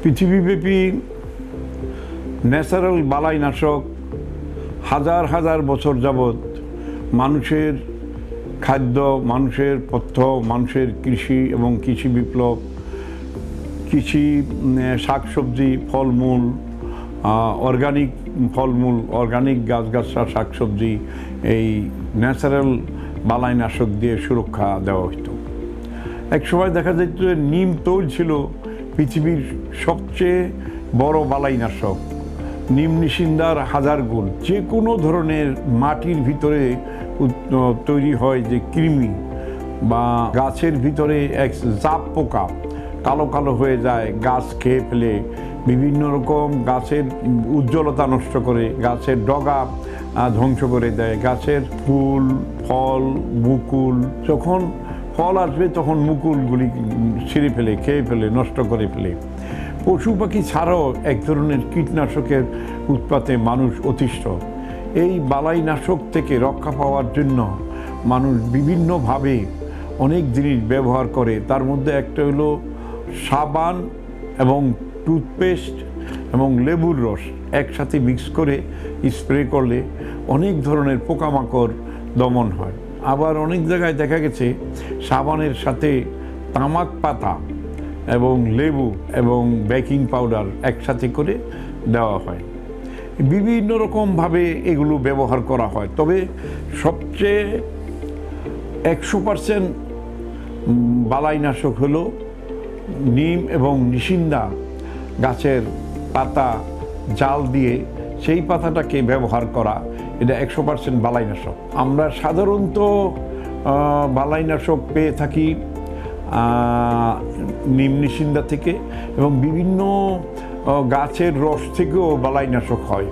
পৃথিবীব্যাপী ন্যাচারাল বালাইনাশক হাজার হাজার বছর যাবৎ মানুষের খাদ্য, মানুষের পথ্য, মানুষের কৃষি এবং কৃষি বিপ্লব, কৃষি শাকসবজি, ফলমূল, অর্গানিক ফলমূল, অর্গানিক গাছগাছরা, শাকসবজি এই ন্যাচারাল বালাইনাশক দিয়ে সুরক্ষা দেওয়া হতো। এক সময় দেখা যেত যে নিম তৈল ছিল পৃথিবীর সবচেয়ে বড় বালাইনাশক। নিম নিশিন্দার হাজার গুণ। যে কোনো ধরনের মাটির ভিতরে তৈরি হয় যে কৃমি বা গাছের ভিতরে এক জাপ পোকা কালো কালো হয়ে যায়, গাছ খেয়ে ফেলে, বিভিন্ন রকম গাছের উজ্জ্বলতা নষ্ট করে, গাছের ডগা ধ্বংস করে দেয়, গাছের ফুল, ফল, মুকুল, যখন ফল আসবে তখন মুকুলগুলি ছিঁড়ে ফেলে, খেয়ে ফেলে, নষ্ট করে ফেলে। পশু পাখি ছাড়াও এক ধরনের কীটনাশকের উৎপাতে মানুষ অতিষ্ঠ। এই বালাইনাশক থেকে রক্ষা পাওয়ার জন্য মানুষ বিভিন্নভাবে অনেক জিনিস ব্যবহার করে। তার মধ্যে একটা হলো সাবান এবং টুথপেস্ট এবং লেবুর রস একসাথে মিক্স করে স্প্রে করলে অনেক ধরনের পোকামাকড় দমন হয়। আবার অনেক জায়গায় দেখা গেছে সাবানের সাথে তামাক পাতা এবং লেবু এবং বেকিং পাউডার একসাথে করে দেওয়া হয়। বিভিন্ন রকমভাবে এগুলো ব্যবহার করা হয়। তবে সবচেয়ে 100% বালাইনাশক হলো নিম এবং নিশিন্দা গাছের পাতা জাল দিয়ে সেই পাতাটাকে ব্যবহার করা, এটা 100% বালাইনাশক। আমরা সাধারণত বালাইনাশক পেয়ে থাকি নিম নিশিন্দা থেকে এবং বিভিন্ন গাছের রস থেকেও বালাইনাশক হয়।